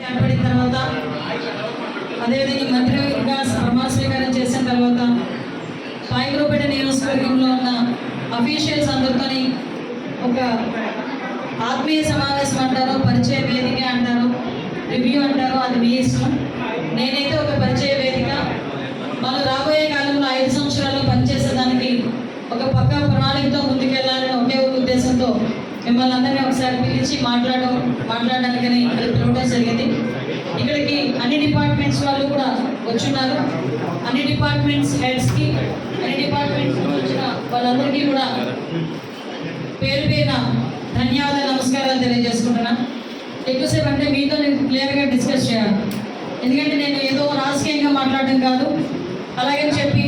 ఏర్పడిన తర్వాత అదేవిధంగా మంత్రిగా ప్రమాణ స్వీకారం చేసిన తర్వాత పాయకరావుపేట నియోజకవర్గంలో ఉన్న అఫీషియల్స్ అందరితోని ఒక ఆత్మీయ సమావేశం అంటారు, పరిచయ వేదిక అంటారు, రివ్యూ అంటారు, అది మీ ఇష్టం. నేనైతే ఒక పరిచయ వేదిక మనం రాబోయే కాలంలో 5 సంవత్సరాలు పనిచేసేదానికి ఒక పక్కా ప్రణాళికతో ముందుకెళ్లాలని ఒకే ఒక ఉద్దేశంతో మిమ్మల్ని అందరినీ ఒకసారి పిలిచి మాట్లాడడానికని పిలవడం జరిగింది. ఇక్కడికి అన్ని డిపార్ట్మెంట్స్ వాళ్ళు కూడా వచ్చున్నారు. అన్ని డిపార్ట్మెంట్స్ హెడ్స్కి, అన్ని డిపార్ట్మెంట్స్ వచ్చిన వాళ్ళందరికీ కూడా పేరు పేరున ధన్యవాదాలు, నమస్కారాలు తెలియజేసుకుంటున్నాను. ఎక్కువసేపు అంటే మీతో నేను క్లియర్గా డిస్కస్ చేయాలి. ఎందుకంటే నేను ఏదో రాజకీయంగా మాట్లాడడం కాదు, అలాగని చెప్పి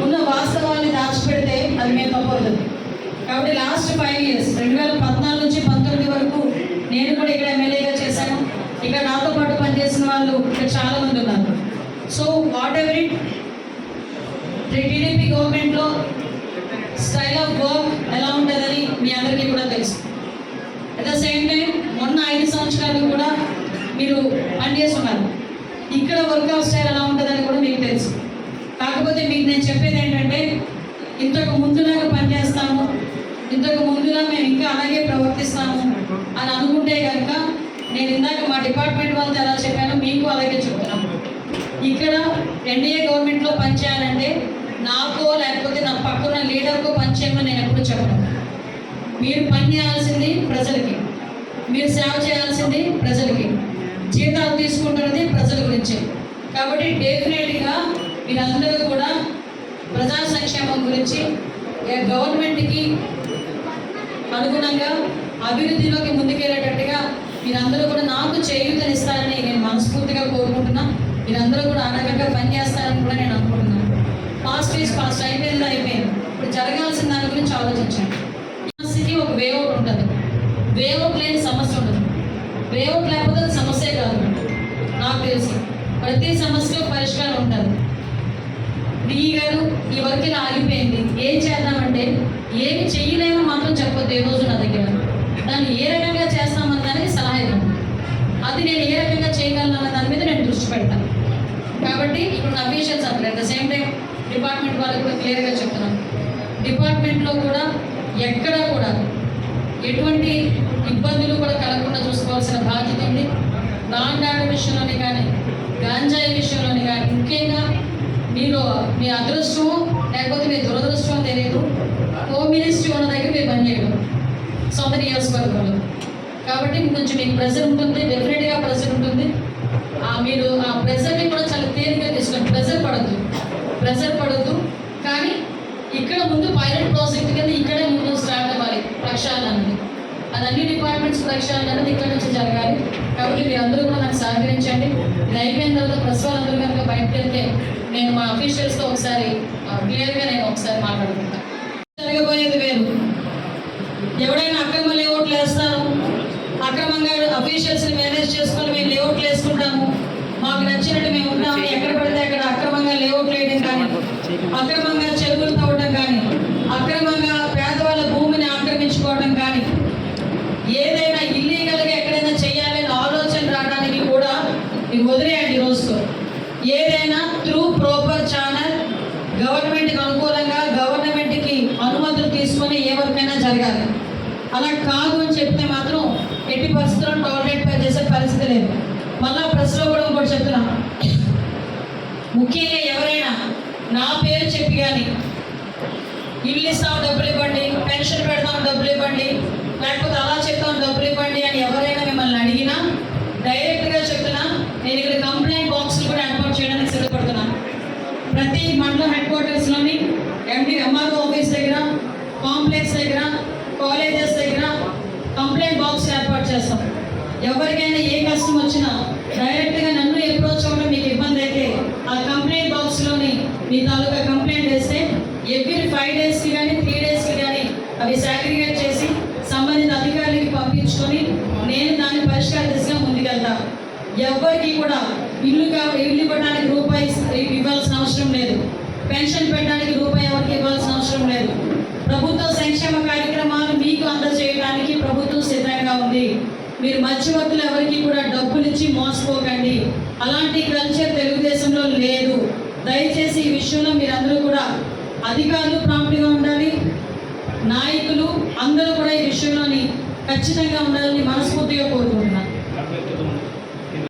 ఉన్న వాస్తవాన్ని దాచిపెడితే అది మేము తప్పవుతుంది. కాబట్టి లాస్ట్ 5 years 2014 నుంచి 19 వరకు నేను కూడా ఇక్కడ ఎమ్మెల్యేగా చేశాను. ఇక్కడ నాతో పాటు పనిచేసిన వాళ్ళు ఇక్కడ చాలామంది ఉన్నారు. So what ever it TDP గవర్నమెంట్లో స్టైల్ ఆఫ్ వర్క్ ఎలా ఉంటుందని మీ అందరికీ కూడా తెలుసు. అట్ ద సేమ్ టైం మొన్న 5 సంవత్సరాలు కూడా మీరు పనిచేస్తున్నారు. ఇక్కడ వర్క్ ఆఫ్ స్టైల్ ఎలా ఉంటుందని కూడా మీకు తెలుసు. కాకపోతే మీకు నేను చెప్పేది ఏంటంటే ఇంతకు ముందులాగా పనిచేస్తాము, ఇంతకు ముందులా మేము ఇంకా అలాగే ప్రవర్తిస్తాము అని అనుకుంటే కనుక నేను ఇందాక మా డిపార్ట్మెంట్ వాళ్ళతో ఎలా చెప్పానో మీకు అలాగే చెప్తున్నాను. ఇక్కడ ఎన్డీఏ గవర్నమెంట్లో పనిచేయాలంటే నాకో లేకపోతే నా పక్కన లీడర్కో పనిచేయమని నేను ఎప్పుడు చెప్పను. మీరు పని చేయాల్సింది ప్రజలకి, మీరు సేవ చేయాల్సింది ప్రజలకి, జీతాలు తీసుకుంటున్నది ప్రజల గురించి. కాబట్టి డెఫినెట్గా మీరందరూ కూడా ప్రజా సంక్షేమం గురించి గవర్నమెంట్కి అనుగుణంగా అభివృద్ధిలోకి ముందుకెళ్ళేటట్టుగా మీరందరూ కూడా నాకు చేయూతనిస్తారని నేను మనస్ఫూర్తిగా కోరుకుంటున్నా. మీరందరూ కూడా ఆ రకంగా పనిచేస్తారని కూడా నేను అనుకుంటున్నాను. పాస్ట్ ఈజ్ పాస్ట్, అయిపోయింది. ఇప్పుడు జరగాల్సిన దాని గురించి ఆలోచించండి. సమస్యకి ఒక వేఅవుట్ ఉంటుంది. వేఅవుట్ లేని సమస్య ఉండదు. వేఅవుట్ లేకపోతే అది సమస్యే కాదు. నాకు తెలిసి ప్రతి సమస్యకు పరిష్కారం ఉంటుంది. డిఈ గారు ఈ వర్క్ ఇలా ఆగిపోయింది, ఏం చేద్దామంటే ఏమి చెయ్యలేమో మాత్రం చెప్పొద్దు. ఏ రోజు నా దగ్గర దాన్ని ఏ రకంగా చేస్తామన్న దానికి సలహా ఇవ్వండి. అది నేను ఏ రకంగా చేయగలను అన్న దాని మీద నేను దృష్టి పెడతాను. కాబట్టి ఇప్పుడు నా అఫీషియల్స్ అంటారు. At the same time department వాళ్ళకి కూడా క్లియర్గా చెప్తున్నాను. డిపార్ట్మెంట్లో కూడా ఎక్కడా కూడా ఎటువంటి ఇబ్బందులు కూడా కలగకుండా చూసుకోవాల్సిన బాధ్యత ఉంది. లాండ్ ఆర్డర్ విషయంలోనే కానీ, గాంజాయి విషయంలోనే కానీ, ముఖ్యంగా మీరు మీ అదృష్టం లేకపోతే మీ దురదృష్టం తెలియదు, హోమ్ మినిస్ట్రీ ఉన్న దగ్గర మీరు పని చేయడం సొంత నియోజకవర్గంలో. కాబట్టి కొంచెం మీకు ప్రెజర్ ఉంటుంది, డెఫినెట్గా ప్రెజర్ ఉంటుంది. మీరు ఆ ప్రెజర్ని కూడా చాలా తేలిగ్గా తీసుకోండి. ప్రెజర్ పడద్దు. కానీ ఇక్కడ ముందు పైలట్ ప్రాజెక్ట్ కింద ఇక్కడే ముందు స్టార్ట్ అవ్వాలి ప్రక్షాళన అనేది. అది అన్ని డిపార్ట్మెంట్స్ ప్రక్షాళన అనేది ఇక్కడ నుంచి జరగాలి. కాబట్టి మీరు అందరూ కూడా నాకు సహకరించండి. ఇది అయిపోయిన తర్వాత ప్రెస్ వాళ్ళందరూ కనుక బయటకు వెళ్తే నేను మా అఫీషియల్స్తో ఒకసారి క్లియర్గా నేను ఒకసారి మాట్లాడుకుంటాను. జరగబోయేది వేరు. ఎవడైనా అక్రమ లేఅవుట్లు వేస్తాను, అక్రమంగా అఫీషియల్స్ని మేనేజ్ చేసుకొని మేము లేఅవుట్లు వేసుకుంటాము, మాకు నచ్చినట్టు మేము ఉంటామని ఎక్కడ పడితే అక్కడ అక్రమంగా లేఅవుట్లు వేయడం కానీ, అక్రమంగా చెరువులు తవ్వడం కానీ, అక్రమంగా పేదవాళ్ళ భూమిని ఆక్రమించుకోవడం కానీ, ఏదైనా ఇల్లీగల్గా ఎక్కడైనా చేయాలని ఆలోచన రావడానికి కూడా మీరు వదిలేయండి. రోజుతో ఏదైనా త్రూ ప్రాపర్ ఛానల్ గవర్నమెంట్కి అనుకూలంగా గవర్నమెంట్కి అనుమతులు తీసుకొని ఏ వరకైనా జరగాలి. అలా కాదు అని చెప్తే మాత్రం ఎట్టి పరిస్థితుల్లో టాయిలెట్ పై చేసే పరిస్థితి లేదు. మళ్ళీ ప్రెస్లో కూడా ఇంకోటి చెప్తున్నాం. ముఖ్యంగా ఎవరైనా నా పేరు చెప్పి కానీ ఇల్లు ఇస్తాం డబ్బులు ఇవ్వండి, పెన్షన్ పెడతాం డబ్బులు ఇవ్వండి, లేకపోతే అలా చెప్తాం డబ్బులు ఇవ్వండి అని ఎవరైనా మిమ్మల్ని అడిగినా డైరెక్ట్గా చెప్తున్నా, నేను ఇక్కడ కంప్లైంట్ బాక్స్లు కూడా ఏర్పాటు చేయడానికి సిద్ధపడుతున్నాను. ప్రతి మండలం హెడ్ క్వార్టర్స్లోని ఎంఆర్ఓ ఆఫీస్ దగ్గర, కాంప్లెక్స్ దగ్గర, కాలేజెస్ దగ్గర కంప్లైంట్ బాక్స్ ఏర్పాటు చేస్తాం. ఎవరికైనా ఏ కష్టం వచ్చినా డైరెక్ట్గా నన్ను అప్రోచ్ అవ్వడం మీకు ఇబ్బంది అయితే ఆ కంప్లైంట్ బాక్స్లోని మీ తాలూకా కంప్లైంట్ వేస్తే ఎవ్రీ 5 daysకి కానీ 3 daysకి కానీ అవి సాగ్రిగేట్ చేసి సంబంధిత అధికారులకి పంపించుకొని నేను దాన్ని పరిష్కార దిశగా ముందుకెళ్తా. ఎవరికి కూడా ఇల్లు ఇవ్వడానికి రూపాయి ఇవ్వాల్సిన అవసరం లేదు, పెన్షన్ పెట్టడానికి రూపాయి ఎవరికి ఇవ్వాల్సిన అవసరం లేదు. ప్రభుత్వ సంక్షేమ కార్యక్రమాలు మీకు అందజేయడానికి ప్రభుత్వం సిద్ధంగా ఉంది. మీరు మధ్యవర్తులు ఎవరికి కూడా డబ్బులు ఇచ్చి మోసపోకండి. అలాంటి కల్చర్ తెలుగుదేశంలో లేదు. దయచేసి ఈ విషయంలో మీరందరూ కూడా అధికారులు ప్రాంప్ట్గా ఉండాలి, నాయకులు అందరూ కూడా ఈ విషయంలోని ఖచ్చితంగా ఉండాలని మనస్ఫూర్తిగా కోరుకుంటున్నాను.